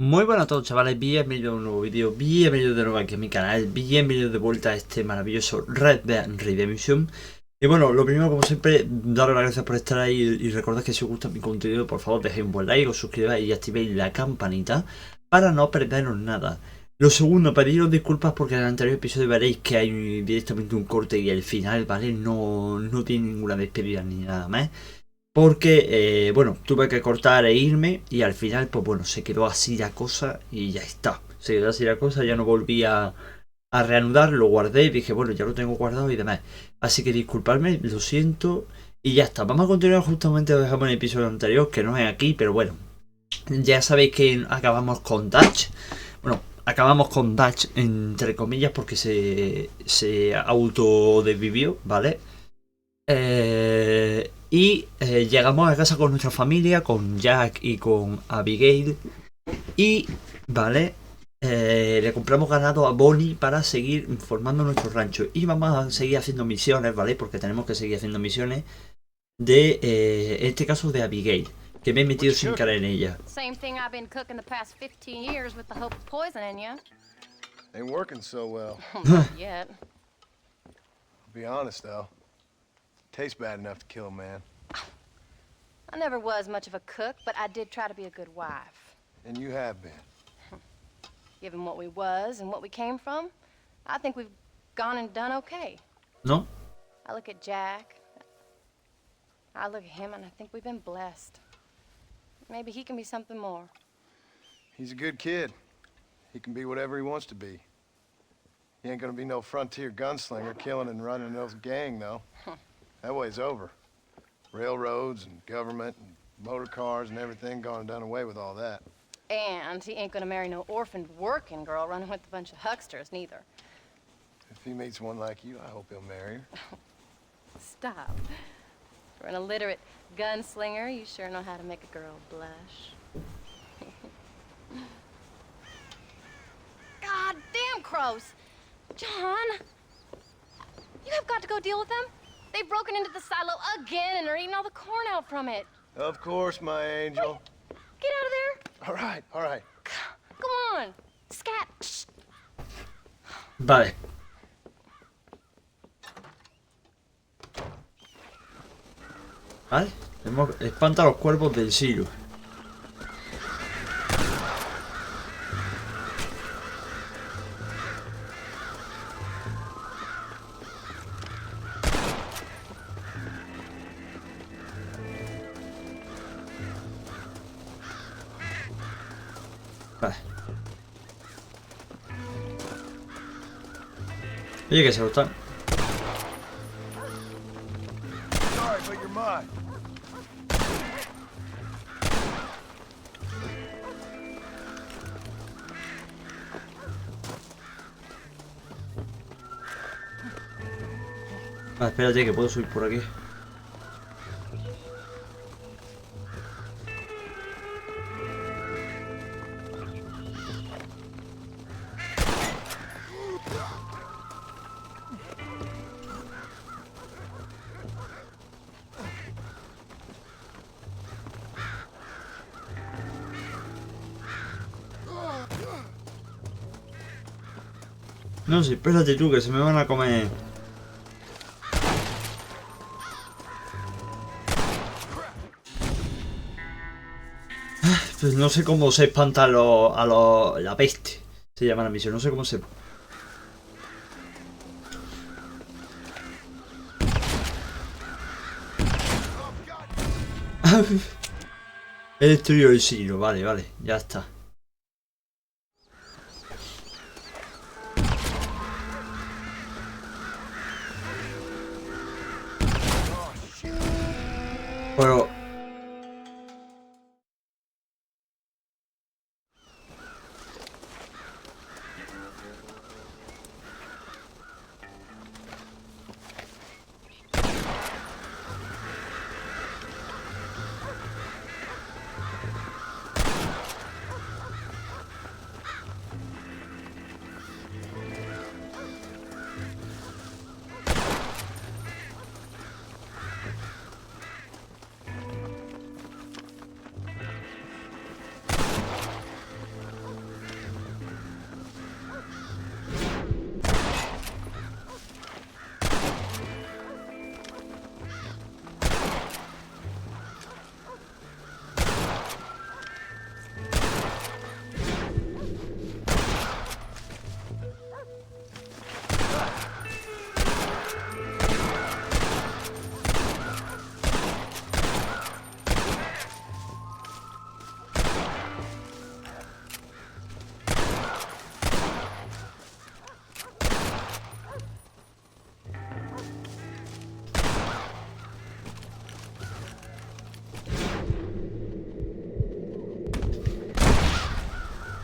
Muy buenas a todos, chavales, bienvenidos a un nuevo vídeo, bienvenidos de nuevo aquí a mi canal, bienvenidos de vuelta a este maravilloso Red Dead Redemption. Y bueno, lo primero, como siempre, daros las gracias por estar ahí y recordad que si os gusta mi contenido, por favor dejéis un buen like, os suscribáis y activéis la campanita para no perderos nada. Lo segundo, pediros disculpas porque en el anterior episodio veréis que hay directamente un corte y el final, ¿vale? No tiene ninguna despedida ni nada más. Porque, bueno, tuve que cortar e irme y al final, pues bueno, se quedó así la cosa y ya está. Se quedó así la cosa, ya no volví a reanudar, lo guardé y dije, bueno, ya lo tengo guardado y demás. Así que disculpadme, lo siento y ya está. Vamos a continuar justamente, lo dejamos en el episodio anterior, que no es aquí, pero bueno. Ya sabéis que acabamos con Dutch. Bueno, acabamos con Dutch entre comillas porque se autodesvivió, ¿vale? Llegamos a casa con nuestra familia, con Jack y con Abigail. Y, vale, le compramos ganado a Bonnie para seguir formando nuestro rancho. Y vamos a seguir haciendo misiones, ¿vale? Porque tenemos que seguir haciendo misiones de, en este caso, de Abigail. Que me he metido sin querer en ella. Same thing I've been cooking the past 15 years with the hope of poisoning you. Ain't working so well. Not yet. I'll be honest though. Tastes bad enough to kill a man. I never was much of a cook, but I did try to be a good wife. And you have been. Given what we was and what we came from, I think we've gone and done okay. ¿No? I look at Jack, I look at him, and I think we've been blessed. Maybe he can be something more. He's a good kid. He can be whatever he wants to be. He ain't gonna be no frontier gunslinger killing and running those gang, though. That way's over. Railroads and government and motor cars and everything gone and done away with all that. And he ain't gonna marry no orphaned working girl running with a bunch of hucksters, neither. If he meets one like you, I hope he'll marry her. Stop. For an illiterate gunslinger, you sure know how to make a girl blush. God damn crows! John! You have got to go deal with them. They've broken into the silo again and are eating all the corn out from it. Of course, my angel. Wait. Get out of there. All right, all right. Come on. Scat. Shh. Vale. Vale. Espanta a los cuervos del silo. Vale. Oye, que se lo están. Sorry, but you're mine. Vale, espérate que puedo subir por aquí. No, sí, espérate tú, que se me van a comer. Pues no sé cómo se espanta la peste. Se llama la misión, no sé cómo se. He destruido el silo, vale, vale, ya está. Pero...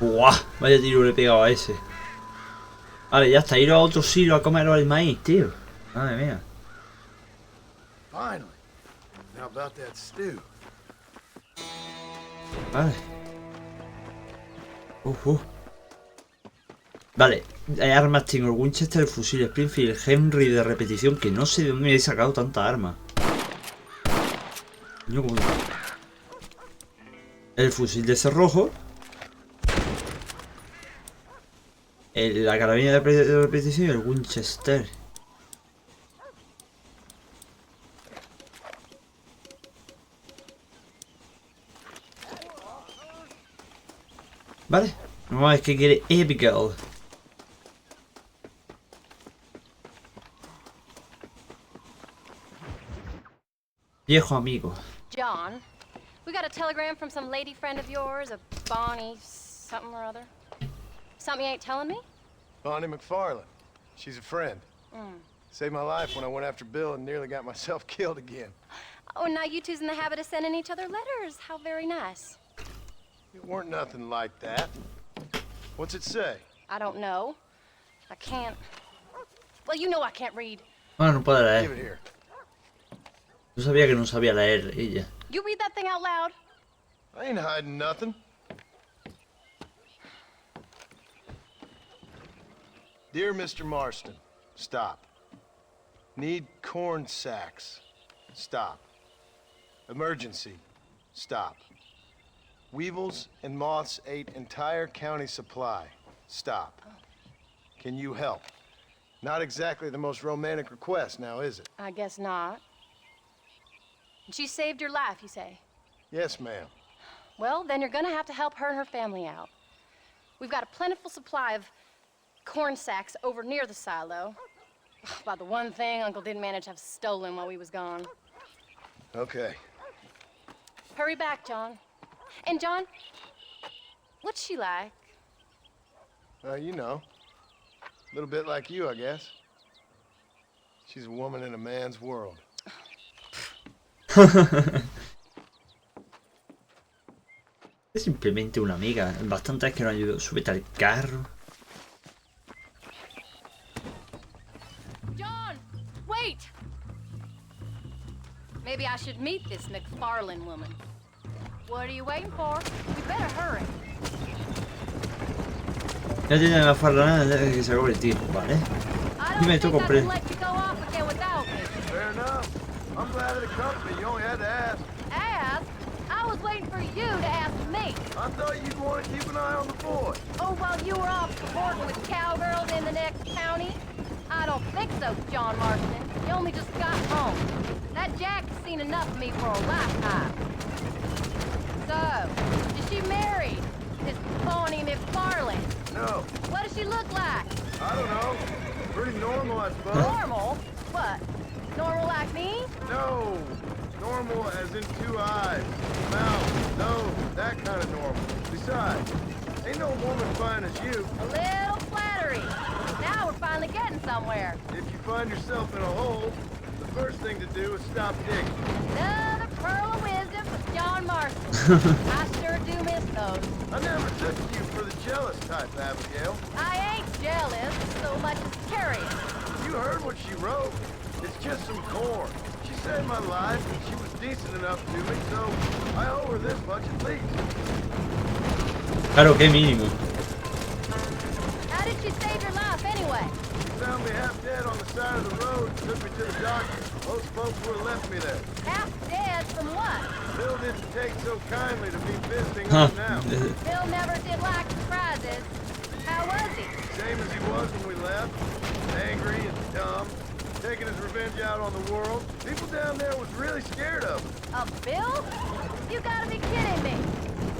¡Buah! Vaya tiro le he pegado a ese. Vale, ya está. Ir a otro silo a comer el maíz, tío. Madre mía. Finally. Now about that stew. Vale. Vale, armas tengo el Winchester, el fusil Springfield, el Henry de repetición, que no sé de dónde me he sacado tanta arma. El fusil de cerrojo. La carabina de repetición y el Winchester. Vale, no es que quiere Abigail. Viejo amigo. John, we got a telegram from some lady friend of yours, a Bonnie something or other. Something you ain't telling me? Bonnie McFarlane. She's a friend. Saved my life when I went after Bill and nearly got myself killed again. Oh, now you two's in the habit of sending each other letters. How very nice. It weren't nothing like that. What's it say? I don't know. I can't. Well, you know I can't read. Bueno, no puede Give leer. it here. Yo sabía que no sabía leer ella. You read that thing out loud? I ain't hiding nothing. Dear Mr. Marston, stop. Need corn sacks. Stop. Emergency. Stop. Weevils and moths ate entire county supply. Stop. Can you help? Not exactly the most romantic request now, is it? I guess not. She saved your life, you say? Yes, ma'am. Well, then you're gonna have to help her and her family out. We've got a plentiful supply of corn sacks over near the silo. About the one thing Uncle didn't manage to have stolen while we was gone. Okay. Hurry back, John. And John, what's she like? You know. A little bit like you, I guess. She's a woman in a man's world. Es simplemente una amiga. Bastante es que nos ayudó. Súbete al carro. John, wait! Maybe I should meet this McFarlane woman. What are you waiting for? We better hurry. Ya tiene la farda que se acabe el tiempo, ¿vale? I Dime don't tú, think I compré. can let you go off again without me. Fair enough. I'm glad of the company. You only had to ask. Ask? I was waiting for you to ask me. I thought you'd want to keep an eye on the boy. Oh, while you were off cavorting with cowgirls in the next county? I don't think so, John Marston. You only just got home. That Jack's seen enough of me for a lifetime. So, is she married? This Bonnie McFarlane? No, What does she look like? I don't know. Pretty normal, I suppose. Normal? What? Normal like me? No, normal as in 2 eyes, mouth, nose, that kind of normal. Besides, ain't no woman fine as you. A little flattery. Now we're finally getting somewhere. If you find yourself in a hole, the first thing to do is stop digging. Another pearl of wisdom from John Marston. I sure do miss those. I never took you for the jealous type, Abigail. I ain't jealous so much as curious. You heard what she wrote. It's just some corn. She saved my life, and she was decent enough to me, so I owe her this much at least. Claro, qué mínimo. How did she save your life anyway? She found me half dead on the side of the road and took me to the doctor. Most folks would have left me there. Half dead from what? Bill didn't take so kindly to me visiting Huh. her now. Bill never did like surprises. How was he? Same as he was when we left. Angry and dumb. Taking his revenge out on the world. People down there was really scared of him. Of Bill? You gotta be kidding me.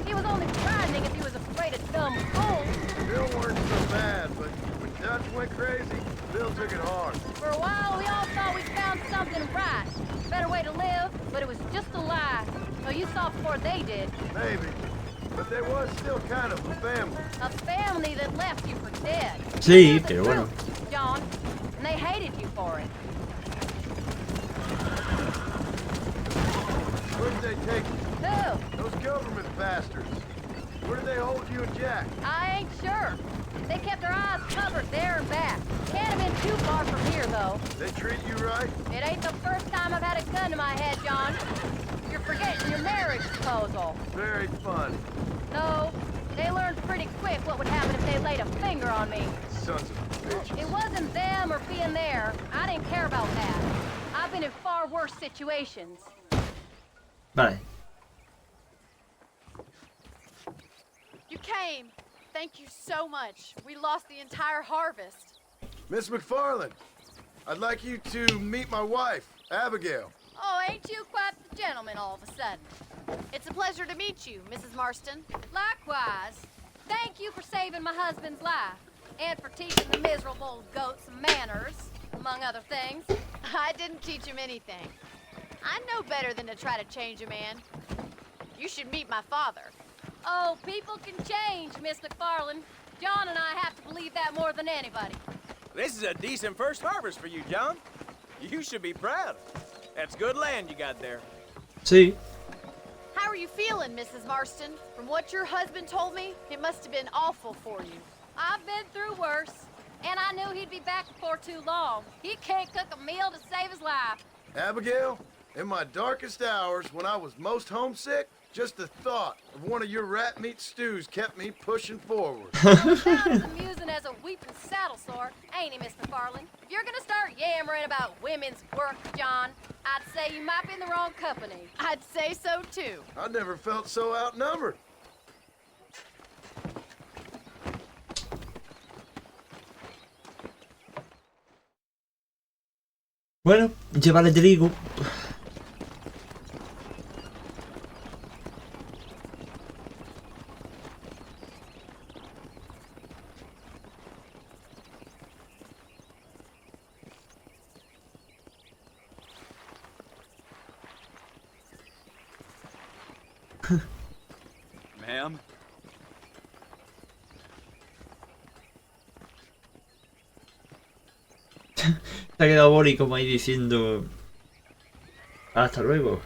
He was only frightening if he was afraid of dumb fools. Bill weren't so bad, but when Dutch went crazy, Bill took it hard. For a while, we all thought we'd found something right. Better way to live, but it was just a lie. So you saw before they did. Maybe. But there was still kind of a family. A family that left you for dead. Sí, Here's the pero bueno. truth, John, and they hated you for it. Where'd they take you? Who? Those government bastards. Where did they hold you and Jack? I ain't sure. They kept their eyes covered there and back. Can't have been too far from here, though. They treat you right? It ain't the first time I've had a gun to my head, John. You're forgetting your marriage proposal. Very fun. No, they learned pretty quick what would happen if they laid a finger on me. Sons of bitches. It wasn't them or being there. I didn't care about that. I've been in far worse situations. Vale. You came. Thank you so much. We lost the entire harvest. Miss McFarland, I'd like you to meet my wife, Abigail. Oh, ain't you quite the gentleman all of a sudden? It's a pleasure to meet you, Mrs. Marston. Likewise. Thank you for saving my husband's life. And for teaching the miserable goat some manners, among other things. I didn't teach him anything. I know better than to try to change a man. You should meet my father. Oh, people can change, Miss McFarland. John and I have to believe that more than anybody. This is a decent first harvest for you, John. You should be proud. That's good land you got there. Sí. How are you feeling, Mrs. Marston? From what your husband told me, it must have been awful for you. I've been through worse, and I knew he'd be back before too long. He can't cook a meal to save his life. Abigail, in my darkest hours when I was most homesick, just the thought of one of your rat meat stews kept me pushing forward. Sounds as amusing as a weeping saddle sore, ain't he, Miss McFarland? If you're gonna start yammering about women's work, John, I'd say you might be in the wrong company. I'd say so, too. I never felt so outnumbered. Bueno, llévale trigo. Ma'am? Se ha quedado Bori como ahí diciendo hasta luego.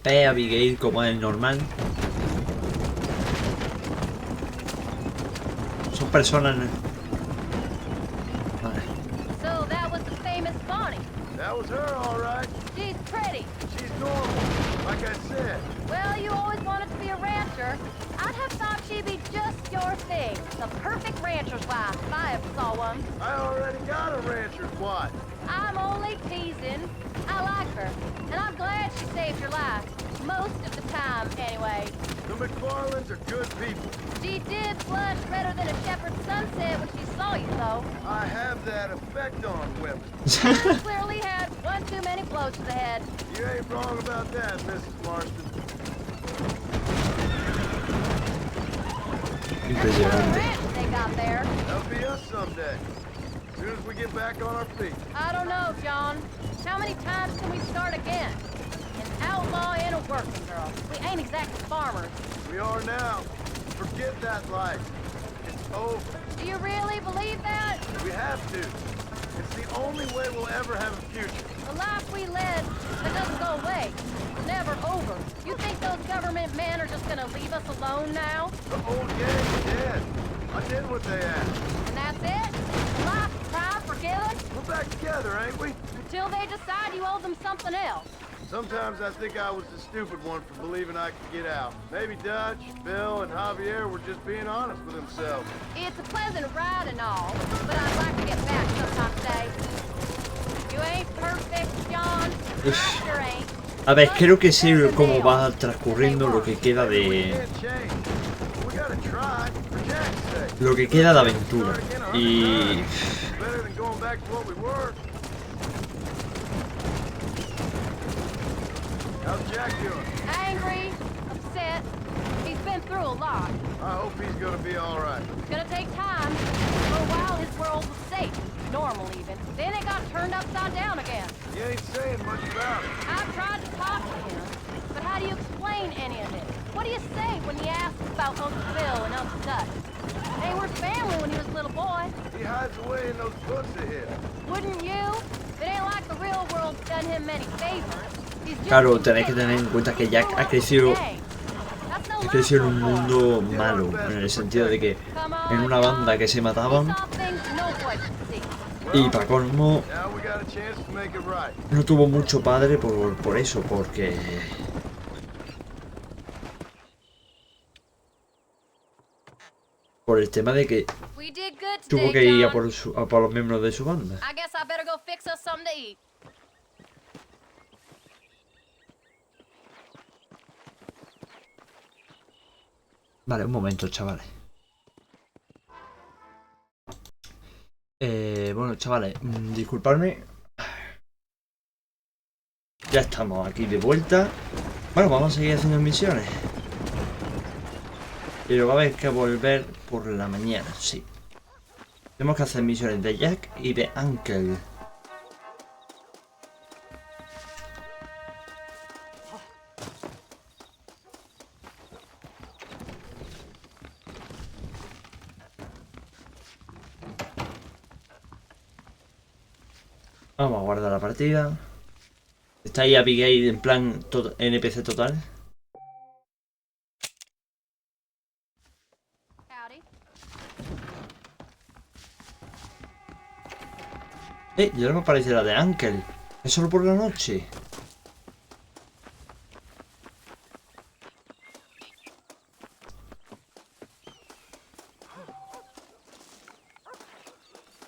Abigail como es normal. Son personas. Vale. So that was the famous Bonnie. That was her, all right. She's pretty. She's normal, like I said. Well, you always wanted to be a rancher. I'd have thought she'd be just your thing. The perfect rancher's wife, if I ever saw one. I already got a rancher's wife. I'm only teasing. I like her, and I'm glad she saved your life. Most of the time, anyway. The McFarlands are good people. She did flush redder than a shepherd's sunset when she saw you, though. I have that effect on women. You clearly had one too many blows to the head. You ain't wrong about that, Mrs. Marston. That's what Impresionante. ranch they got there. That'll be us someday. As soon as we get back on our feet. I don't know, John. How many times can we start again? An outlaw and a working girl. We ain't exactly farmers. We are now. Forget that life. It's over. Do you really believe that? We have to. It's the only way we'll ever have a future. The life we led, that doesn't go away. It's never over. You think those government men are just gonna leave us alone now? The old gang's dead. I did what they asked. And that's it? Life, pride, forgiven? We're back together, ain't we? Until they decide you owe them something else. Sometimes I think I was the stupid one for believing I could get out. Maybe Dutch, Bill, and Javier were just being honest with themselves. It's a pleasant ride and all, but I'd like to get back sometime today. You ain't perfect, John. I sure ain't. A ver, creo que sé cómo va transcurriendo lo que queda We de can't change. We gotta try, for Jack's sake. lo que queda de aventura. Y Better than going back to what we were. How's Jack doing? Angry, upset. He's been through a lot. I hope he's gonna be all right. It's gonna take time. For a while, his world was safe, normal even. Then it got turned upside down again. You ain't saying much about it. I've tried to talk to him, but how do you explain any of it? What do you say when he asks about Uncle Bill and Uncle Dutch? They were family when he was a little boy. He hides away in those books of his. Wouldn't you? It ain't like the real world's done him many favors. Claro, tenéis que tener en cuenta que Jack ha crecido en un mundo malo, en el sentido de que en una banda que se mataban y para colmo no tuvo mucho padre por eso, porque por el tema de que tuvo que ir a por los miembros de su banda. Vale, un momento, chavales. Bueno, chavales, disculpadme. Ya estamos aquí de vuelta. Bueno, vamos a seguir haciendo misiones. Pero va a haber que volver por la mañana, sí. Tenemos que hacer misiones de Jack y de Uncle. Vamos a guardar la partida. Está ahí Abigail en plan NPC total. Ya no me aparece la de Uncle. Es solo por la noche.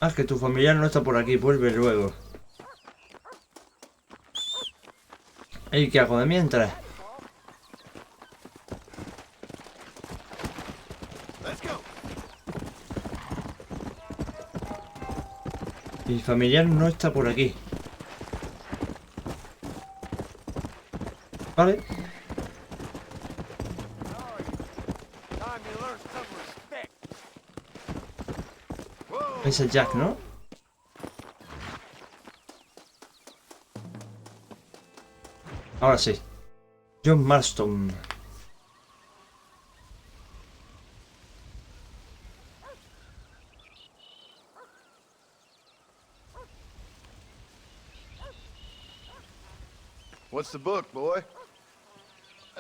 Ah, es que tu familiar no está por aquí. Vuelve luego. ¿Y qué hago de mientras? Mi familiar no está por aquí. Vale. Es el Jack, ¿no? Ahora sí. John Marston. What's the book, boy?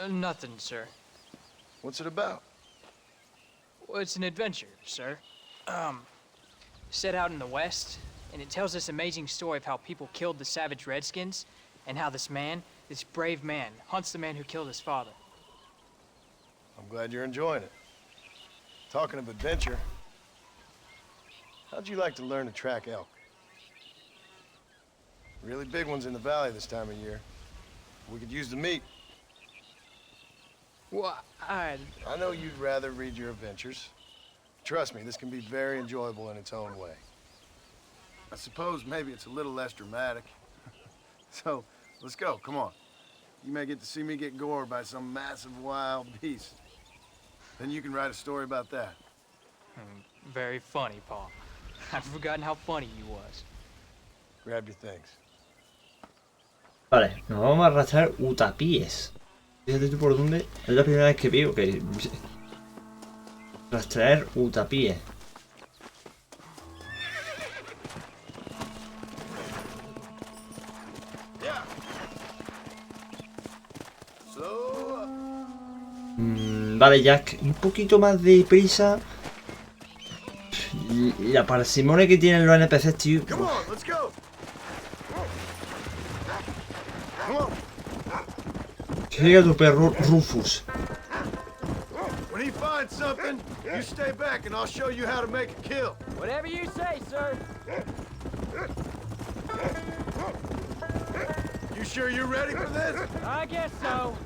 Nothing, sir. What's it about? Well, it's an adventure, sir. Set out in the West, and it tells this amazing story of how people killed the savage Redskins, and how this man, this brave man, hunts the man who killed his father. I'm glad you're enjoying it. Talking of adventure, how'd you like to learn to track elk? Really big ones in the valley this time of year. We could use the meat. Well, I know you'd rather read your adventures. Trust me, this can be very enjoyable in its own way. I suppose maybe it's a little less dramatic. So, let's go, come on. You may get to see me get gored by some massive wild beast. Then you can write a story about that. Very funny, Paul. I've forgotten how funny you was. Grab your things. Vale, nos vamos a arrastrar utapies. Fíjate tú por dónde. Es la primera vez que veo que rastrear utapies. Vale, Jack, un poquito más de prisa. La parsimonia que tienen los NPCs, tío. Que llega tu perro Rufus. When he finds something, you stay back and I'll show you how to make a kill. Whatever you say, sir. You sure you're ready for this? I guess so.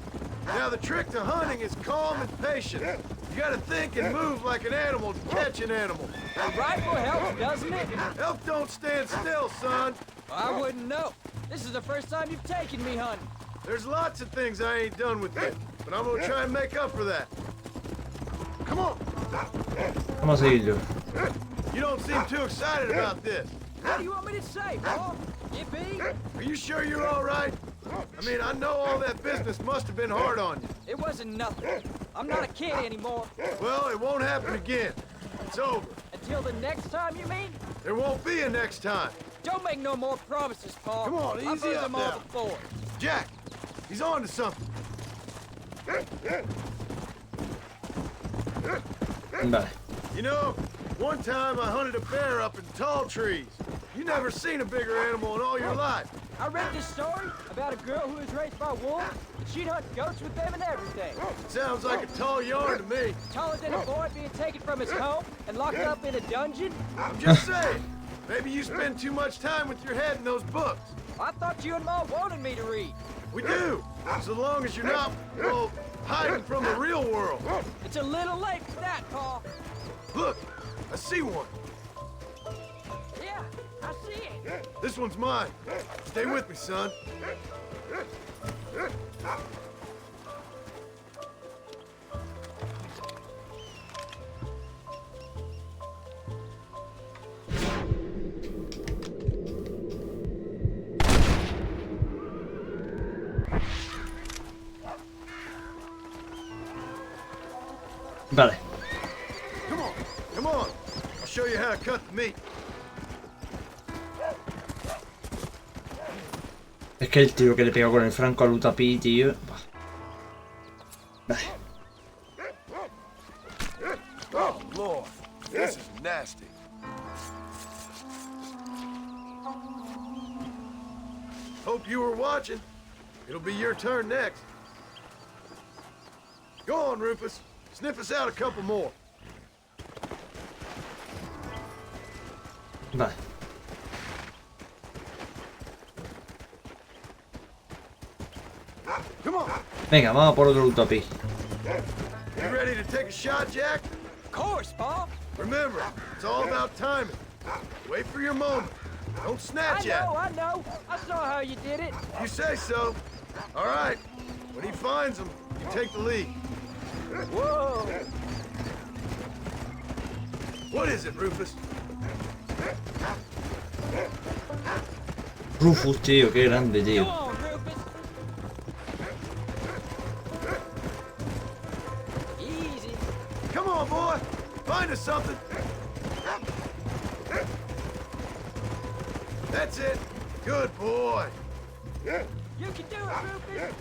Now the trick to hunting is calm and patient. You gotta think and move like an animal to catch an animal. A rifle helps, doesn't it? Elk don't stand still, son. I wouldn't know. This is the first time you've taken me hunting. There's lots of things I ain't done with you, but I'm gonna try and make up for that. Come on. Vamos a seguirlo. You don't seem too excited about this. What do you want me to say, Paul? Yippee? Are you sure you're all right? I mean, I know all that business must have been hard on you. It wasn't nothing. I'm not a kid anymore. Well, it won't happen again. It's over. Until the next time, you mean? There won't be a next time. Don't make no more promises, Paul. Come on, I've easy heard up them all now. before. Jack, He's on to something. Vale. You know, one time I hunted a bear up in tall trees. You never seen a bigger animal in all your life. I read this story about a girl who was raised by wolves, and she'd hunt goats with them and everything. Sounds like a tall yarn to me. Taller than a boy being taken from his home and locked up in a dungeon. I'm just saying, maybe you spend too much time with your head in those books. I thought you and Ma wanted me to read. We do, so long as you're not, well, hiding from the real world. It's a little late for that, Paul. Look, I see one. Yeah, I see it. This one's mine. Stay with me, son. Vale. Come on, come on. I'll show you how to cut the meat. Es que el tiro que le pegó con el franco al Utapi, tío. Vale. Oh, Lord. This is nasty. Hope you were watching. It'll be your turn next. Go on, Rufus. Sniff us out a couple more. Vale. Come on. Venga, vamos a por otro Utapi. You ready to take a shot, Jack? Of course, Paul. Remember, it's all about timing. Wait for your moment. Don't snatch at it. I know. I saw how you did it. You say so. All right. When he finds them, you take the lead. Whoa. What is it, Rufus? Rufus, tío, qué grande, Go tío. on, Rufus. Easy. Come on, boy. Find us something. That's it. Good boy. You can do it, Rufus.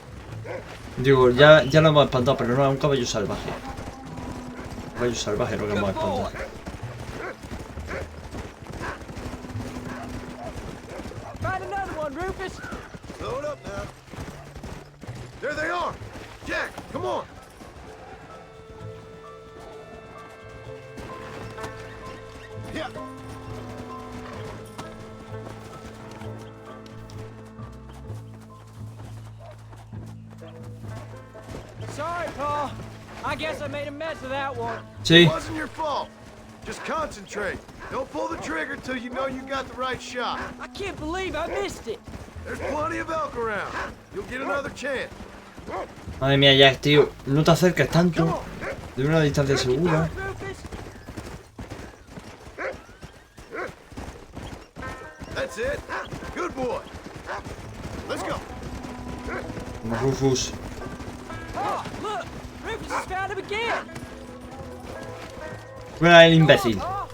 Digo, ya lo hemos espantado, pero no es un caballo salvaje. Un caballo salvaje lo que hemos espantado. Find another one, Rufus. Load up now. There they are. Jack, come on. Yeah. Sorry, Paul. I guess I made a mess of that one. Sí. It wasn't your fault. Just concentrate. Don't pull the trigger till you know you got the right shot. I can't believe I missed it. There's plenty of elk around. You'll get another chance. Madre mía, Jack, tío. No te acerques Come tanto. on. De una distancia segura. Rufus. That's it. Good boy. Let's go. Como Rufus. Oh, look. Rufus has found him again. Fuera el imbécil. Paul.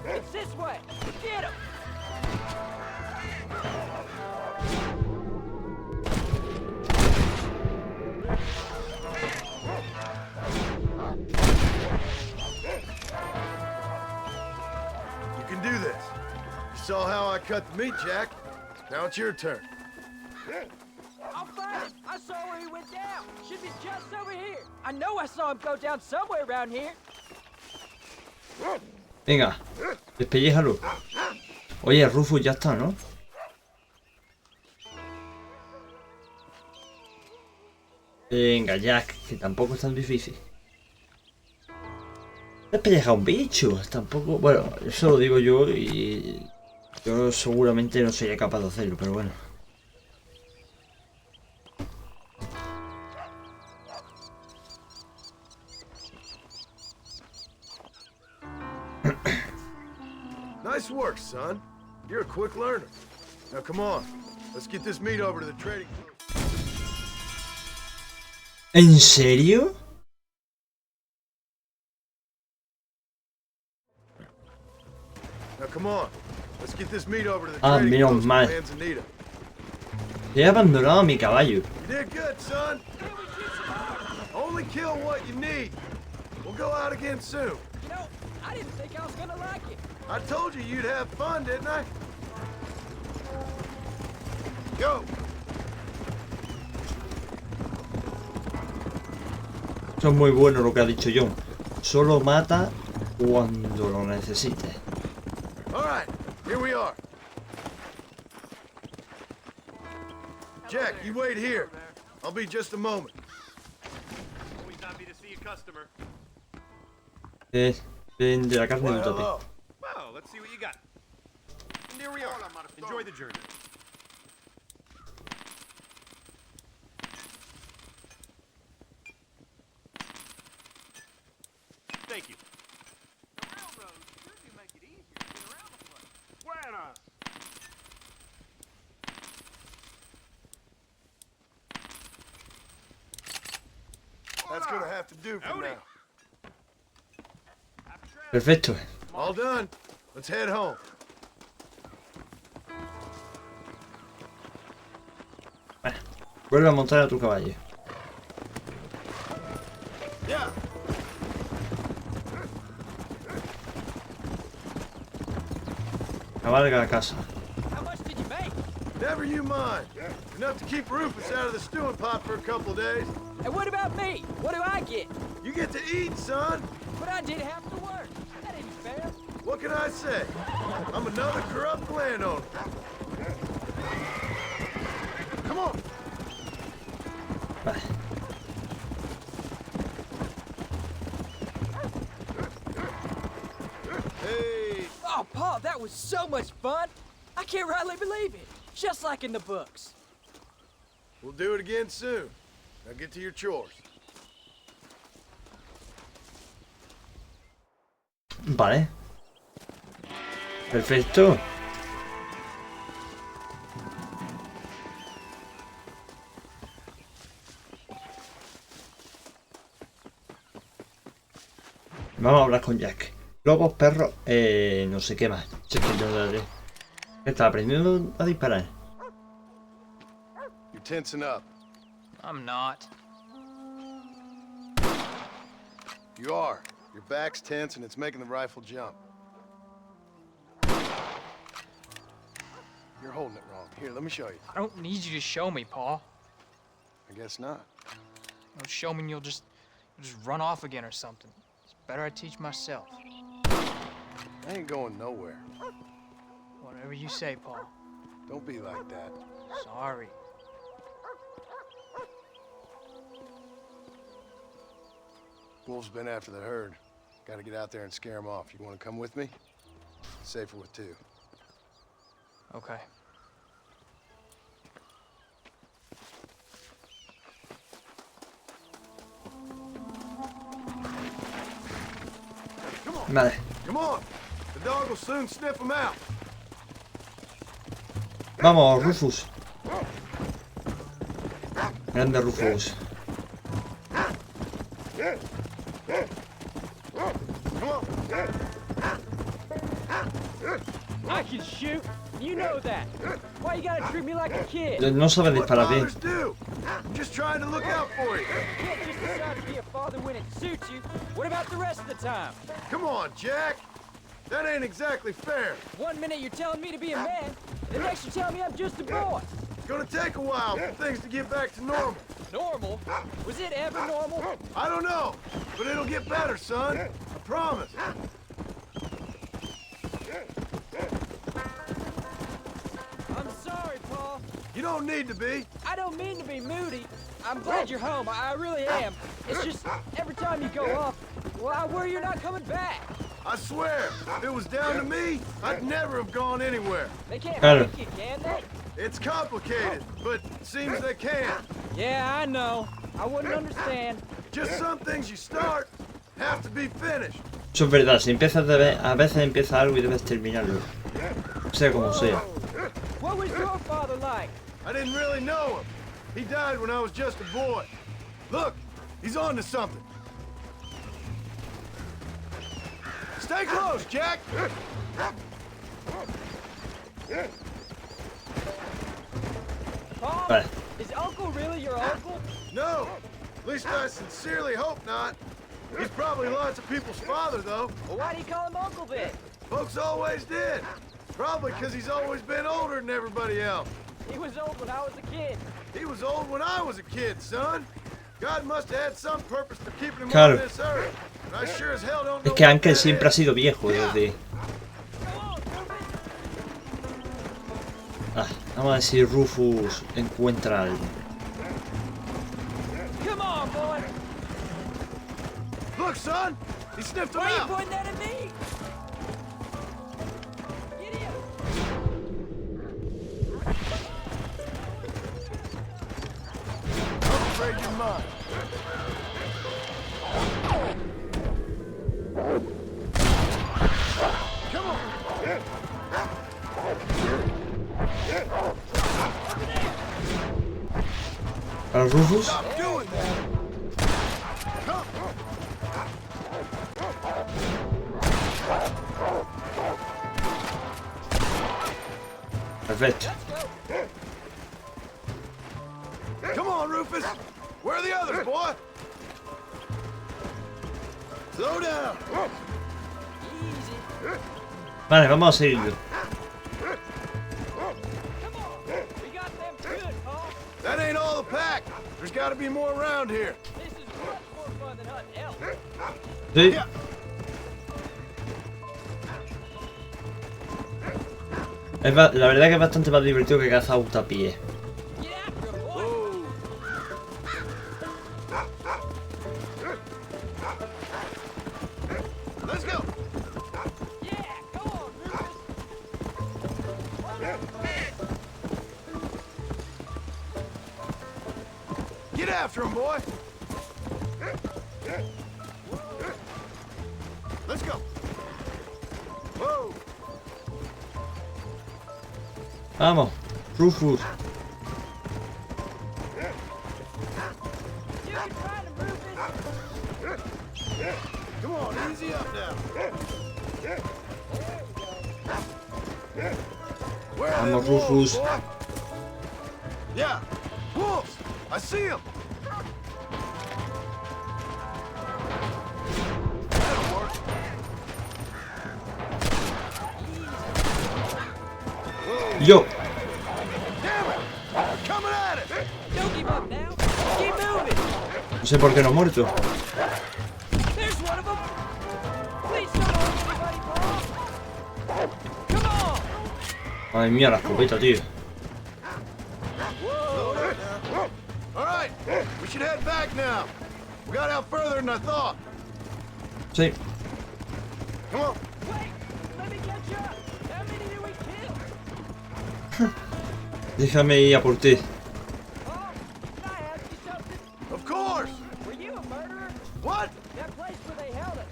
It's this way. Get him. You can do this. You saw how I cut the meat, Jack. Now it's your turn. I'll find him. I saw where he went down. Should be just over here. I know I saw him go down somewhere around here. Venga, despelléjalo. Oye, Rufus ya está, ¿no? Venga, Jack, que tampoco es tan difícil. Despelleja un bicho, tampoco... Bueno, eso lo digo yo y... Yo seguramente no sería capaz de hacerlo, pero bueno. Nice work, son. You're a quick learner. Now come on. Let's get this meat over to the trading post. ¿En serio? Now come on. Let's get this meat over to the Ah, trading menos post mal. with Manzanita. He abandonado a mi caballo. You did good, son. Only kill what you need. We'll go out again soon. You know, I didn't think I was gonna like it. I told you you'd have fun, didn't I? Go. Eso es muy bueno lo que ha dicho John. Solo mata cuando lo necesite. All right, here we are. Jack, you wait here. I'll be just a moment. Always happy to see a customer. De la carne de un tope. Hello. Well, let's see what you got. And here we are. Enjoy the journey. Thank you. The railroad certainly make it easier to get around the place. Buenas. That's gonna have to do for Howdy. now. Perfecto. All done. Let's head home. Bueno, vuelve a montar a tu caballo. Yeah. Cabalga a casa. How much did you make? Never you mind. Enough to keep Rufus out of the stewing pot for a couple of days. And what about me? What do I get? You get to eat, son. But I did have to work. That ain't fair. What can I say? I'm another corrupt landowner. Come on. Vale. Hey. Oh, Paul, that was so much fun. I can't rightly believe it. Just like in the books. We'll do it again soon. Now get to your chores. Vale. Perfecto. Vamos a hablar con Jack. Lobos, perros, no sé qué más. Si es que yo está aprendiendo a disparar. You're tensing up. I'm not. You are. Your back's tense and it's making the rifle jump. You're holding it wrong. Here, let me show you. I don't need you to show me, Paul. I guess not. You know, show me and you'll just run off again or something. It's better I teach myself. I ain't going nowhere. Whatever you say, Paul. Don't be like that. Sorry. Wolves been after the herd. Gotta get out there and scare them off. You wanna come with me? Safer with two. Okay. Vale. Come on! The dog will soon sniff them out. Vamos, Rufus. Grande Rufus. Come on! I can shoot. You know that. Why you gotta treat me like a kid? No sabe What disparar bien. fathers do. I'm just trying to look out for you. You can't just decide to be a father when it suits you. What about the rest of the time? Come on, Jack. That ain't exactly fair. 1 minute you're telling me to be a man, the next you're telling me I'm just a boy. It's gonna take a while for things to get back to normal. Normal? Was it ever normal? I don't know, but it'll get better, son. I promise. I'm sorry, Paul. You don't need to be. I don't mean to be moody. I'm glad you're home. I really am. It's just every time you go off, well, I worry you're not coming back. I swear, if it was down to me, I'd never have gone anywhere. They can't Claro. make you, can they? It's complicated, but it seems they can. Yeah, I know. I wouldn't understand. Just some things you start have to be finished. Eso es verdad. Si empiezas a veces empieza algo y debes terminarlo. Sea como sea. What was your father like? I didn't really know him. He died when I was just a boy. Look, he's on to something. Stay close, Jack! Pa, Vale. is Uncle really your uncle? No! At least I sincerely hope not. He's probably lots of people's father, though. Well, why do you call him Uncle then? Folks always did. Probably because he's always been older than everybody else. He was old when I was a kid. He was old when I was a kid, son. God must have had some purpose for keeping him Claro. on this earth. And I sure as hell don't Es know que what Uncle that siempre ha is. sido viejo, es decir. Come on, Rufus. Ah, vamos a ver si Rufus encuentra a alguien. Come on, boy. Look, son! He sniffed him Why are you out! pointing that at me? Get him. I'm afraid you're mine. Come on! ¿Para Rufus? Stop doing that! Come! Perfecto. Come on, Rufus! Where are the others, boy? Slow down! Easy. Vale, vamos a seguirlo. Come on. We got them good, Pa. That ain't all the pack. There's got to be more around here. This is much more fun than hunting elk. Sí. Yeah. La verdad que es bastante más divertido que cazar autapié. Get after him, boy. Whoa. Let's go. Yeah, come on, Rufus. Get after him, boy. Let's go. Whoa. Vamos, Rufus. You can find him, Rufus. Come on, easy up now. Where are Vamos, them wolves, Rufus. boy? Yeah, wolves. I see them. That'll work. Yo. Damn it! They're coming at us. Don't give up now. Keep moving. No sé por qué no ha muerto. There's one of them. Please don't hurt anybody, Pa. Come on. Ay mía, la escopeta, tío. All right, we should head back now. We got out further than I thought. Sí. Come on. Wait. Let me catch up. How many did we kill? Déjame ir a por ti. Pa, can I ask you something? Of course. Were you a murderer? What? That place where they held us.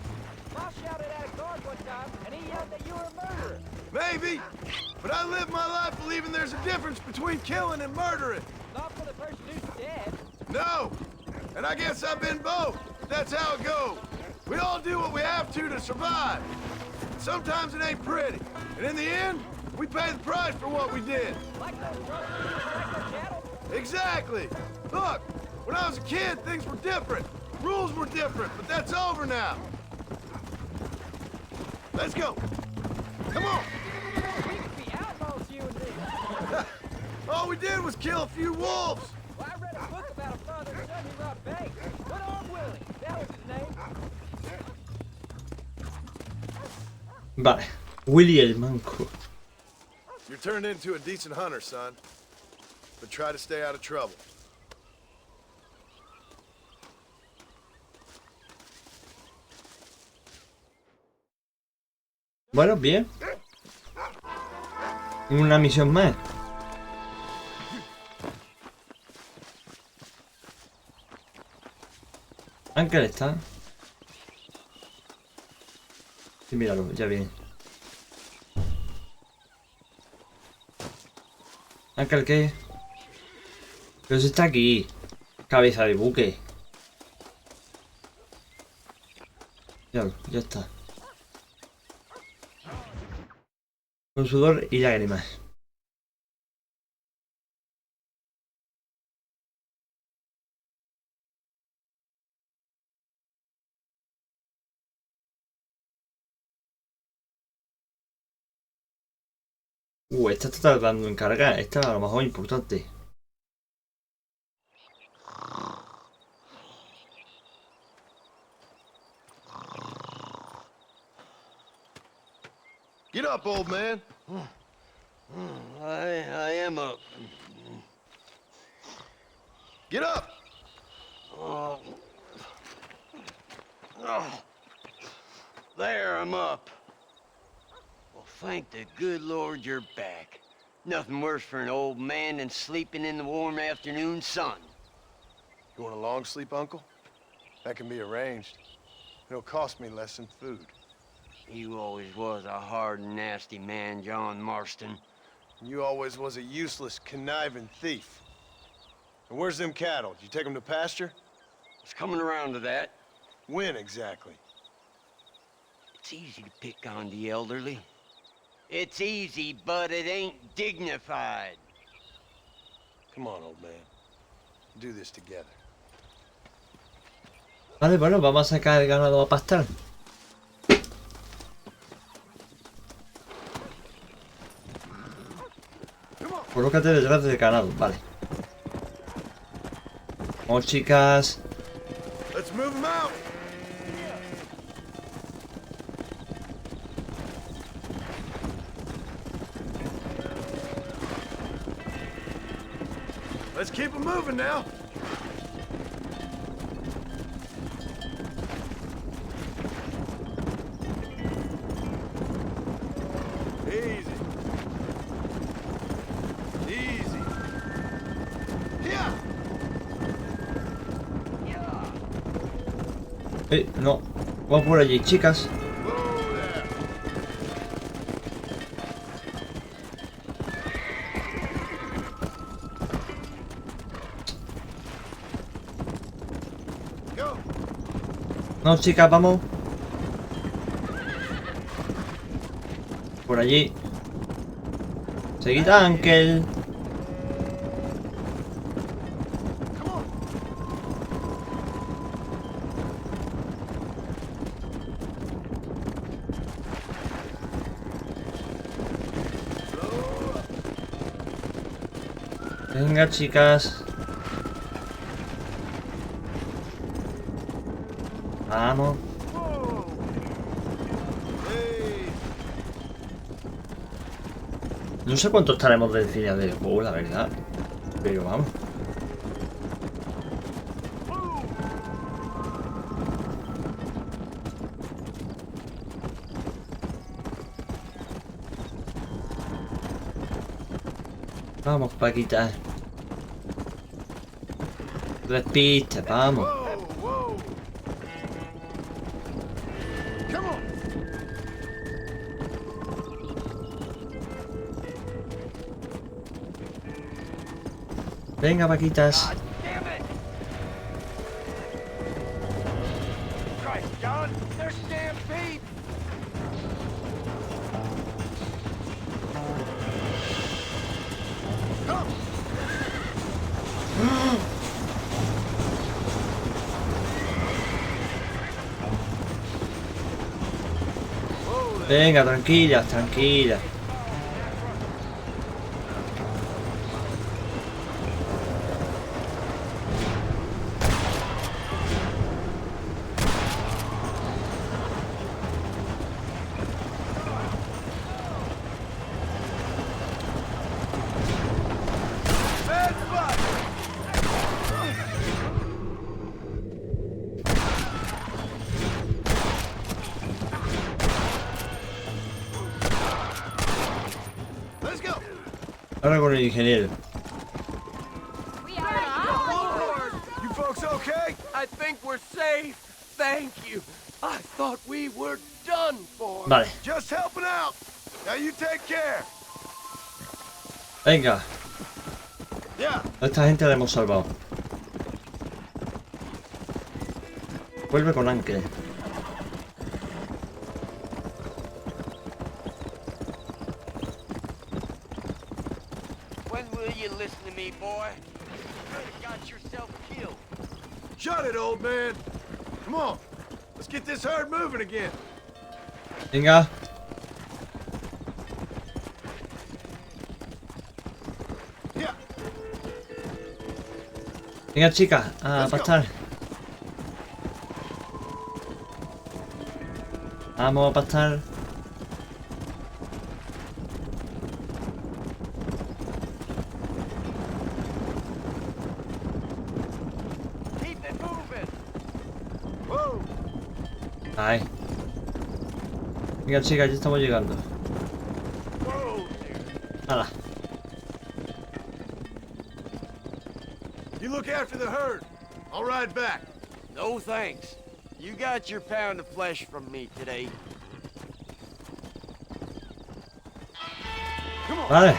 Pa shouted at a guard one time, and he yelled that you were a murderer. Maybe. But I live my life believing there's a difference between killing and murdering. Not for the person who's dead. No. And I guess I've been both. That's how it goes. We all do what we have to survive. Sometimes it ain't pretty. And in the end, we pay the price for what we did. Like those drunk people like our cattle. Exactly. Look, when I was a kid, things were different. Rules were different, but that's over now. Let's go. Come on. We could be outlaws, you and me. All we did was kill a few wolves. Well, I read a book about a father and son who robbed banks. Good old Willie. That was his name. Vale. Willy el manco. You're turned into a decent hunter, son. But try to stay out of trouble. Bueno, bien. Una misión más. Ángel está. Sí, míralo, ya viene. Ángel, ¿qué? Pero si está aquí. Cabeza de buque. Ya está. Con sudor y lágrimas. Esta está tardando en cargar. Esta a lo mejor es importante. Get up, old man. I am up. Get up. Oh. There, I'm up. Well, thank the good Lord you're back. Nothing worse for an old man than sleeping in the warm afternoon sun. You want a long sleep, Uncle? That can be arranged. It'll cost me less than food. You always was a hard and nasty man, John Marston. You always was a useless, conniving thief. And where's them cattle? Did you take them to pasture? It's coming around to that. When exactly? It's easy to pick on the elderly. It's easy, but it ain't dignified. Come on, old man. Do this together. Vale, bueno, vamos a sacar el ganado a pastar. Colócate detrás del ganado, vale. Vamos, chicas. Let's move them out. Let's keep them moving now. Easy. Easy. Yeah. No. Vamos por allí, chicas. Whoa there. Go. No, chicas, vamos. Por allí. Seguid a Ángel. Come on. Venga, chicas. Vamos. Whoa. Hey. No sé cuánto estaremos del final del juego, la verdad. Pero vamos. Vamos, Paquita. Despiste, vamos. Whoa, whoa. Come on. Venga, Paquitas. Damn it! Christ, John, they're stampede! Venga, tranquila, tranquila. Bad spot. Let's go. Ahora con el ingeniero. We are You folks okay? I think we're safe. Thank you. I thought we were done for. Vale, Just helping out. Now you take care. venga. Yeah. A esta gente la hemos salvado. Vuelve con Ángel. When will you listen to me, boy? You could have got yourself killed. Shut it, old man. Come on. Let's get this herd moving again. Venga. Venga, chica, a pastar. Vamos a pastar. Keep it moving. Whoa. Ahí. Venga, chica, ya estamos llegando. Whoa. Hala. You look after the herd. I'll ride back. No thanks. You got your pound of flesh from me today. Vale.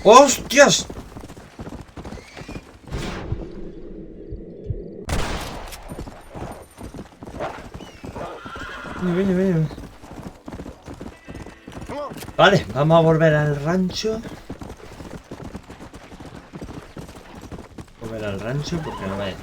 ¡Hostias! Ven. Vale, vamos a volver al rancho. Volver al rancho porque no me...